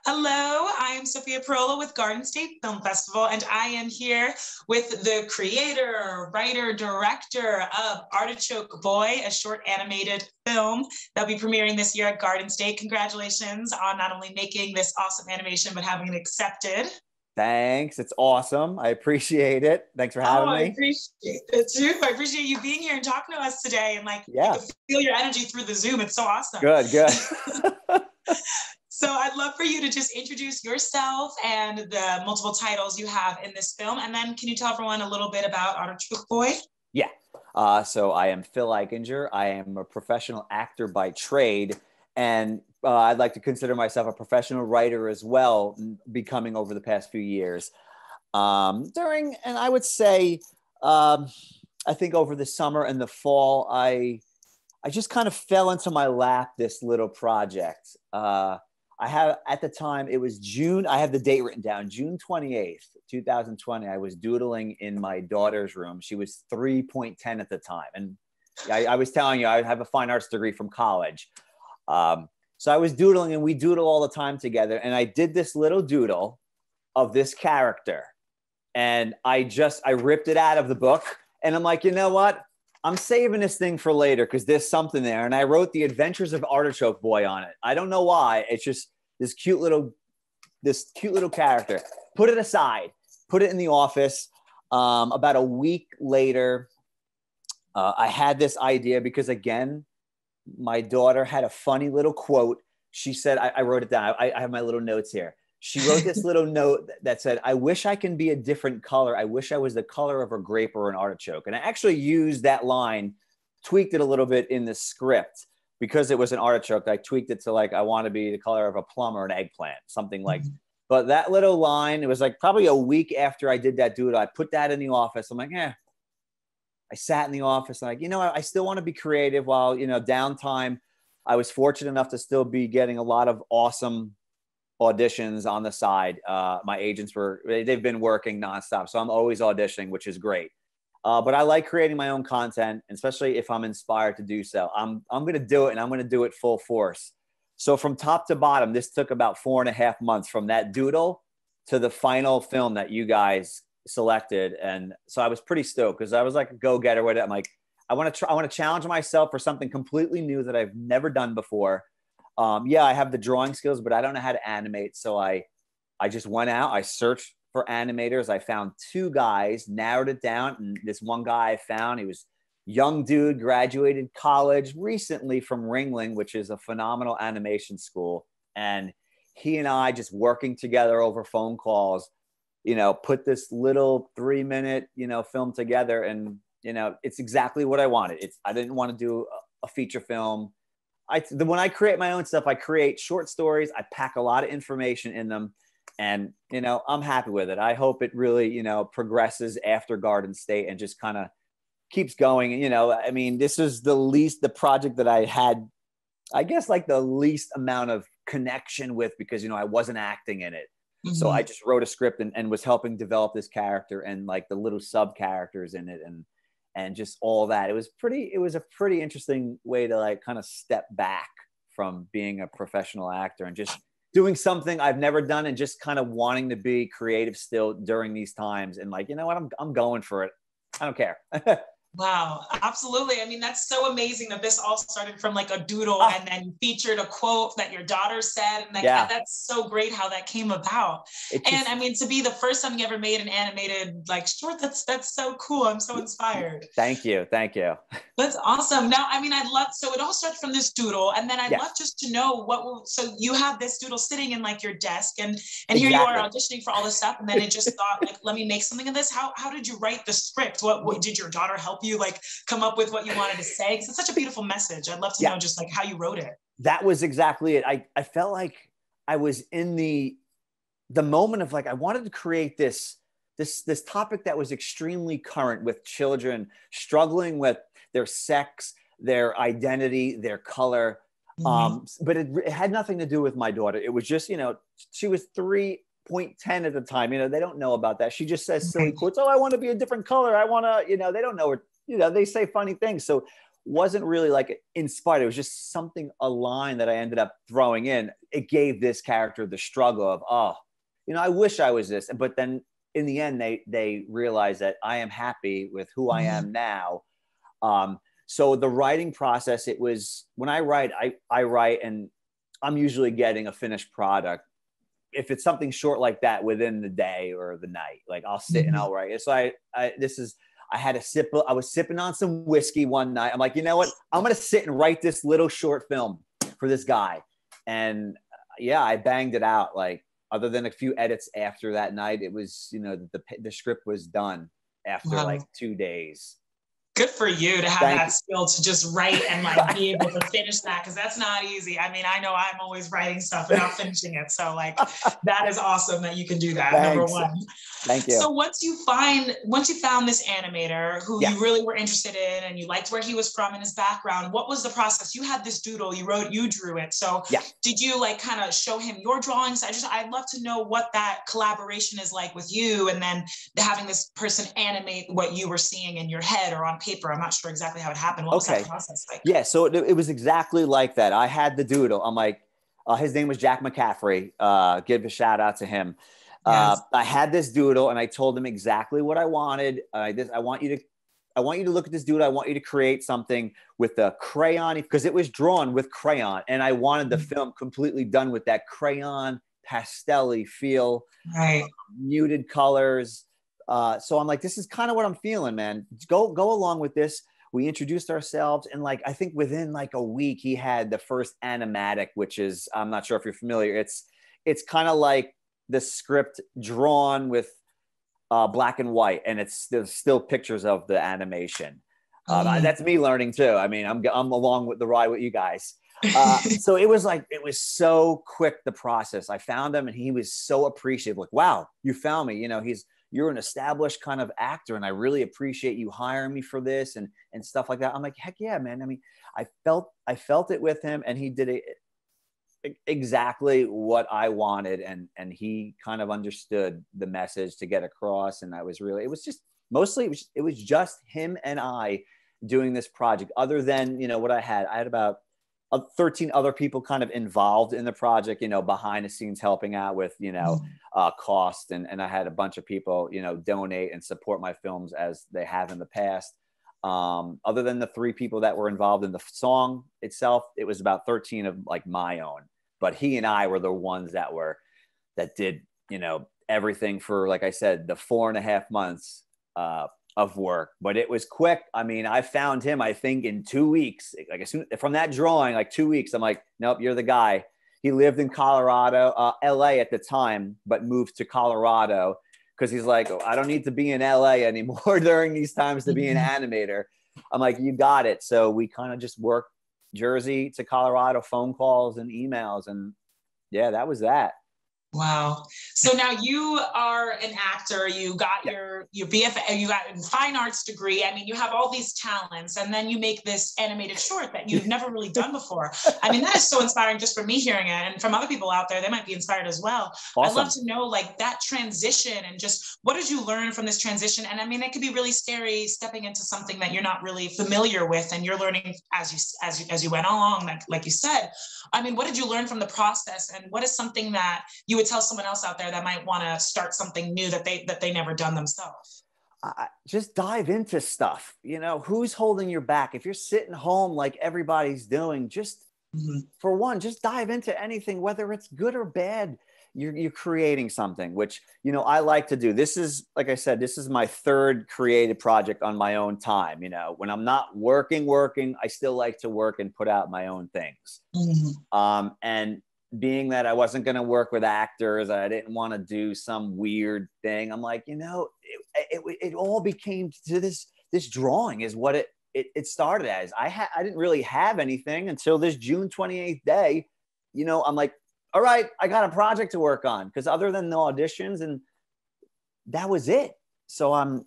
Hello, I am Sophia Perola with Garden State Film Festival, and I am here with the creator, writer, director of Artichoke Boy, a short animated film that'll be premiering this year at Garden State. Congratulations on not only making this awesome animation, but having it accepted. Thanks. It's awesome. I appreciate it. Thanks for having me. I appreciate it too. I appreciate you being here and talking to us today, and Yeah. I can feel your energy through the Zoom. It's so awesome. Good. So I'd love for you to just introduce yourself and the multiple titles you have in this film. And then can you tell everyone a little bit about Artichoke Boy? Yeah. So I am Phil Eichinger. I am a professional actor by trade. And I'd like to consider myself a professional writer as well, becoming over the past few years. And I would say, I think over the summer and the fall, I just kind of fell into my lap this little project. I have, at the time, it was June, I have the date written down, June 28th, 2020. I was doodling in my daughter's room. She was 3.10 at the time. And I was telling you, I have a fine arts degree from college. So I was doodling, and we doodle all the time together. And I did this little doodle of this character. And I ripped it out of the book. And I'm like, you know what? I'm saving this thing for later because there's something there. And I wrote The Adventures of Artichoke Boy on it. I don't know why. It's just this cute little character. Put it aside, put it in the office. About a week later, I had this idea because, again, my daughter had a funny little quote. She said, I wrote it down. I have my little notes here. She wrote this little note that said, I wish I can be a different color. I wish I was the color of a grape or an artichoke. And I actually used that line, tweaked it a little bit in the script because it was an artichoke. I tweaked it to like, I want to be the color of a plum or an eggplant, something like. But that little line, it was like probably a week after I did that doodle. I put that in the office. I'm like, I sat in the office and I still want to be creative while, downtime. I was fortunate enough to still be getting a lot of awesome auditions on the side. My agents they've been working nonstop. So I'm always auditioning, which is great. But I like creating my own content, especially if I'm inspired to do so. I'm going to do it, and I'm going to do it full force. So from top to bottom, this took about 4.5 months from that doodle to the final film that you guys selected. And so I was pretty stoked because I was like a go-getter with it. I'm like, I want to challenge myself for something completely new that I've never done before. I have the drawing skills, but I don't know how to animate. So I just went out, I searched for animators. I found 2 guys, narrowed it down. And this one guy I found, he was a young dude, graduated college recently from Ringling, which is a phenomenal animation school. And he and I just working together over phone calls, put this little 3-minute, film together. And, it's exactly what I wanted. I didn't want to do a feature film. When I create my own stuff, I create short stories. I pack a lot of information in them, and I'm happy with it. I hope it really progresses after Garden State and just kind of keeps going. This is the project that I had, I guess, like the least amount of connection with because I wasn't acting in it. Mm-hmm. So I just wrote a script and was helping develop this character and like the little sub characters in it and just all that. It was a pretty interesting way to like kind of step back from being a professional actor and just doing something I've never done and just kind of wanting to be creative still during these times. And like, you know what, I'm going for it. I don't care. Wow, absolutely. That's so amazing that this all started from like a doodle and then you featured a quote that your daughter said. And that's so great how that came about. To be the first time you ever made an animated like short, that's so cool. I'm so inspired. Thank you. That's awesome. Now, so it all started from this doodle, and then I'd love just to know so you have this doodle sitting in like your desk and here you are auditioning for all this stuff. And then it just thought like, let me make something of this. How did you write the script? What did your daughter help you like come up with what you wanted to say? Because it's such a beautiful message. I'd love to know just like how you wrote it. That was exactly it. I felt like I was in the moment of like, I wanted to create this topic that was extremely current with children struggling with their sex, their identity, their color. But it had nothing to do with my daughter. It was just, she was 3.10 at the time. They don't know about that. She just says silly quotes. Oh, I want to be a different color. I want to, they don't know. They say funny things. So wasn't really like inspired. It was just something, a line that I ended up throwing in. It gave this character the struggle of, oh, you know, I wish I was this. But then in the end, they realized that I am happy with who I am now. So the writing process, it was, when I write, I write, and I'm usually getting a finished product. If it's something short like that, within the day or the night, like I'll sit and I'll write. So I was sipping on some whiskey one night. I'm like, you know what? I'm going to sit and write this little short film for this guy. And yeah, I banged it out. Like, other than a few edits after that night, it was, you know, the script was done after like 2 days. Good for you to have that skill to just write and like be able to finish that, because that's not easy. I mean, I know I'm always writing stuff and not finishing it. So like, that is awesome that you can do that. Thanks. Number one. Thank you. So once you found this animator who you really were interested in, and you liked where he was from and his background, what was the process? You had this doodle, you drew it. So did you like kind of show him your drawings? I'd love to know what that collaboration is like with you, and then having this person animate what you were seeing in your head or on paper. I'm not sure exactly how it happened. What was that process like? Yeah, so it was exactly like that. I had the doodle. I'm like, his name was Jack McCaffrey. Give a shout out to him. Yes. I had this doodle, and I told him exactly what I wanted. I want you to look at this doodle. I want you to create something with the crayon, because it was drawn with crayon, and I wanted the film completely done with that crayon pastel-y feel, muted colors. So I'm like, this is kind of what I'm feeling, man. Go along with this. We introduced ourselves, and like, I think within like a week, he had the first animatic, which is, I'm not sure if you're familiar. It's kind of like the script drawn with black and white, and there's still pictures of the animation. That's me learning too. I mean, I'm along with the ride with you guys. So it was so quick, the process. I found him, and he was so appreciative. Like, wow, you found me. You know, you're an established kind of actor, and I really appreciate you hiring me for this and stuff like that. I'm like, heck yeah, man. I mean, I felt it with him, and he did it exactly what I wanted. And he kind of understood the message to get across. And it was just him and I doing this project. Other than, you know, what I had about 13 other people kind of involved in the project, you know, behind the scenes, helping out with, you know, cost. And I had a bunch of people, you know, donate and support my films as they have in the past. Other than the 3 people that were involved in the song itself, it was about 13 of like my own. But he and I were the ones that did, you know, everything for, like I said, the 4.5 months of work. But it was quick. I mean, I found him, I think, in 2 weeks. Like, as soon from that drawing, like 2 weeks, I'm like, nope, you're the guy. He lived in Colorado, LA at the time, but moved to Colorado because he's like, oh, I don't need to be in LA anymore during these times to be an animator. I'm like, you got it. So we kind of just worked Jersey to Colorado, phone calls and emails. And yeah, that was that. Wow. So now you are an actor, you got your BFA, you got a fine arts degree. I mean, you have all these talents, and then you make this animated short that you've never really done before. I mean, that is so inspiring just for me hearing it, and from other people out there, they might be inspired as well. Awesome. I'd love to know like that transition, and just what did you learn from this transition? And I mean, it could be really scary stepping into something that you're not really familiar with, and you're learning as you went along, like you said. I mean, what did you learn from the process, and what is something that you would tell someone else out there that might want to start something new that they never done themselves? Just dive into stuff. You know, who's holding your back? If you're sitting home like everybody's doing, just for one, just dive into anything, whether it's good or bad. You're creating something, which, you know, I like to do. This is, like I said, this is my 3rd creative project on my own time. You know, when I'm not working, I still like to work and put out my own things. And being that I wasn't going to work with actors, I didn't want to do some weird thing. I'm like, you know, it all became to this drawing is what it started as. I didn't really have anything until this June 28th day. You know, I'm like, all right, I got a project to work on, because other than the auditions, and that was it. So I'm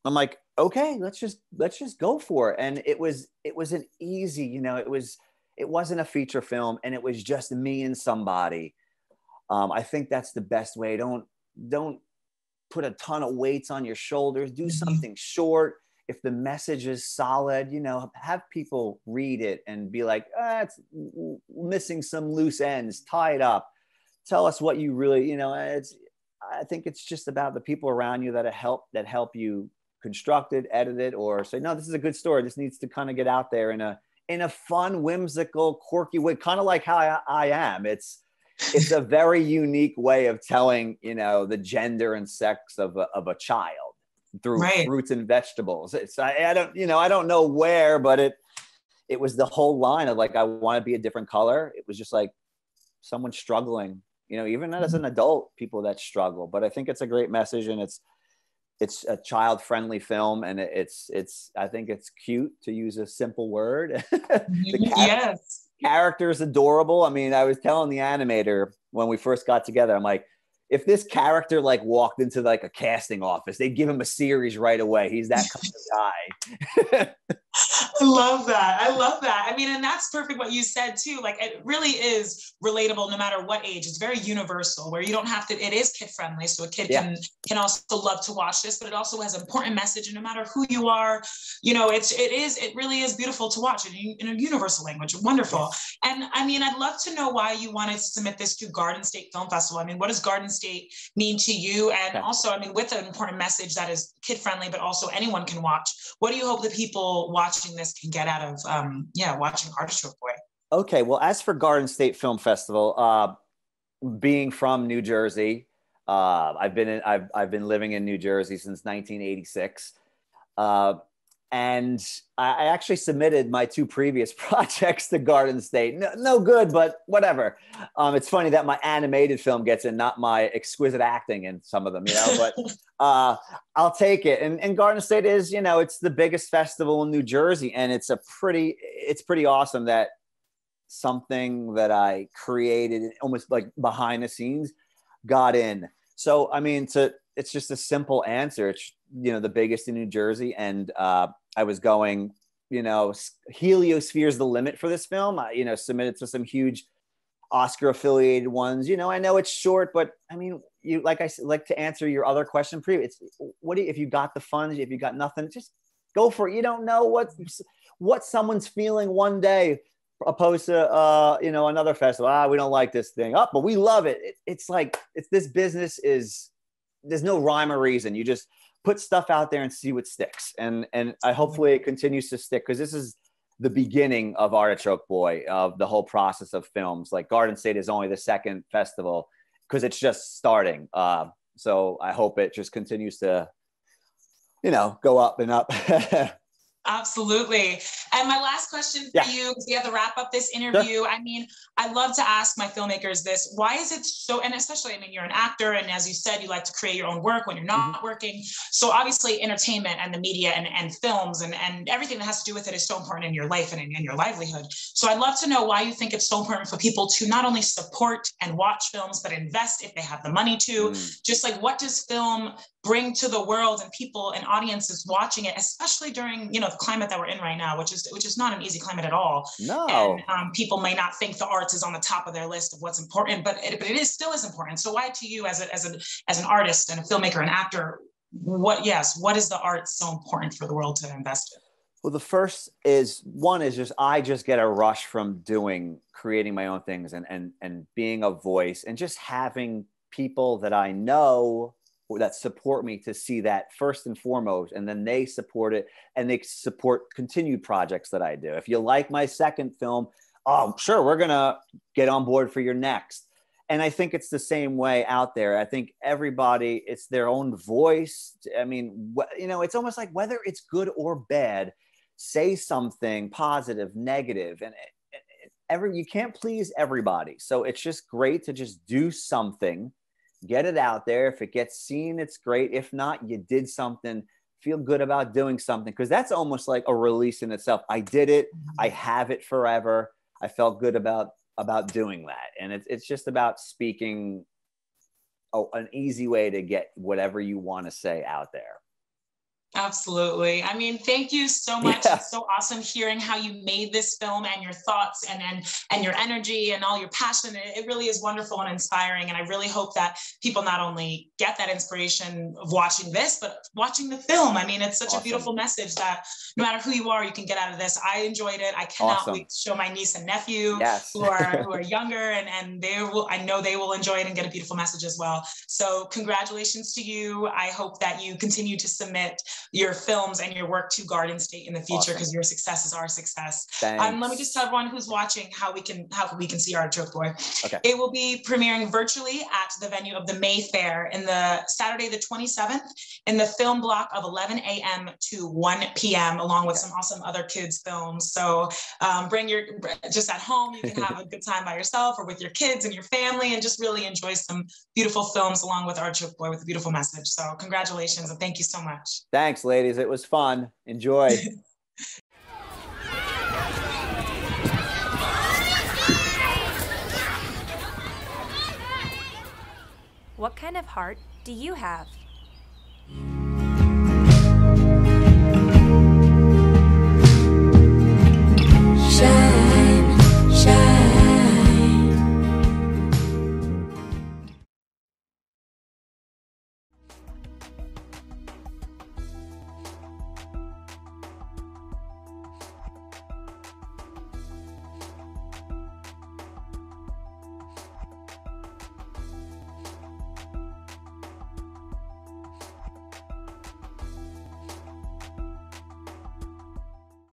like, okay, let's just go for it. And it was an easy, you know, it wasn't a feature film, and it was just me and somebody. I think that's the best way. Don't put a ton of weights on your shoulders. Do something short. if the message is solid, you know, have people read it and be like, it's missing some loose ends, tie it up, tell us what you really, you know, I think it's just about the people around you that help you construct it, edit it, or say, no, this is a good story. This needs to kind of get out there in a fun, whimsical, quirky way, kind of like how I am. It's a very unique way of telling, you know, the gender and sex of a child through fruits and vegetables. I don't know where, but it was the whole line of like, I want to be a different color. It was just like someone struggling, you know, even as an adult, people that struggle. But I think it's a great message, and it's a child-friendly film, and I think it's cute, to use a simple word. The character is adorable. I mean, I was telling the animator when we first got together, I'm like, if this character like walked into like a casting office, they'd give him a series right away. He's that kind of guy. I love that. I love that. I mean, and that's perfect what you said too. Like, it really is relatable no matter what age. It's very universal, where you don't have to, it is kid friendly. So a kid can also love to watch this, but it also has an important message. And no matter who you are, you know, it really is beautiful to watch it in a universal language. Wonderful. Yes. And I mean, I'd love to know why you wanted to submit this to Garden State Film Festival. I mean, what does Garden State mean to you? And also, I mean, with an important message that is kid friendly, but also anyone can watch, what do you hope that people watching this can get out of watching Artichoke Boy? Okay, well, as for Garden State Film Festival, being from New Jersey, I've been living in New Jersey since 1986, and I actually submitted my 2 previous projects to Garden State. No good, but whatever. It's funny that my animated film gets in, not my exquisite acting in some of them, you know, but I'll take it. And Garden State is, you know, it's the biggest festival in New Jersey, and it's pretty awesome that something that I created almost like behind the scenes got in. So, I mean, it's just a simple answer. It's, you know, the biggest in New Jersey. And I was going, you know, heliosphere's the limit for this film. I, you know, submitted to some huge Oscar affiliated ones. You know, I know it's short, but I mean, you like to answer your other question previous. If you got the funds, if you got nothing, just go for it. You don't know what someone's feeling one day, opposed to you know, another festival. We don't like this thing. But we love it. It's like this business is, there's no rhyme or reason. You just put stuff out there and see what sticks. And I hopefully it continues to stick, because this is the beginning of Artichoke Boy, of the whole process of films. Like Garden State is only the second festival because it's just starting. So I hope it just continues to, you know, go up and up. Absolutely. And my last question for you, because we have to wrap up this interview. Sure. I mean, I love to ask my filmmakers this: why is it so, and especially, I mean, you're an actor, and as you said, you like to create your own work when you're not working. So obviously entertainment and the media and films and everything that has to do with it is so important in your life and in your livelihood. So I'd love to know why you think it's so important for people to not only support and watch films, but invest if they have the money to. Just like, what does film bring to the world and people and audiences watching it, especially during, you know, the climate that we're in right now, which is not an easy climate at all. No. And people may not think the arts is on the top of their list of what's important, but it is still as important. So why, to you as an artist and a filmmaker and actor, what is the art so important for the world to invest in? Well, the first is I just get a rush from creating my own things and being a voice, and just having people that I know that support me to see that first and foremost, and then they support it, and they support continued projects that I do. If you like my second film, sure, we're gonna get on board for your next. And I think it's the same way out there. I think everybody, it's their own voice. I mean, you know, it's almost like whether it's good or bad, say something positive, negative, and you can't please everybody. So it's just great to just do something. Get it out there. If it gets seen, it's great. If not, you did something. Feel good about doing something, because that's almost like a release in itself. I did it. I have it forever. I felt good about doing that. And it's just about speaking an easy way to get whatever you want to say out there. Absolutely. I mean, thank you so much. Yeah. It's so awesome hearing how you made this film and your thoughts and your energy and all your passion. It really is wonderful and inspiring. And I really hope that people not only get that inspiration of watching this, but watching the film. I mean, it's such a beautiful message that no matter who you are, you can get out of this. I enjoyed it. I cannot wait to show my niece and nephew who are younger, and I know they will enjoy it and get a beautiful message as well. So congratulations to you. I hope that you continue to submit your films and your work to Garden State in the future, because your success is our success. Let me just tell everyone who's watching how we can see Artichoke Boy. Okay. It will be premiering virtually at the venue of the Mayfair in the Saturday the 27th in the film block of 11 a.m. to 1 p.m. along with some awesome other kids films. So just at home, you can have a good time by yourself or with your kids and your family and just really enjoy some beautiful films along with Artichoke Boy with a beautiful message. So congratulations and thank you so much. Thanks, ladies. It was fun. Enjoy. What kind of heart do you have?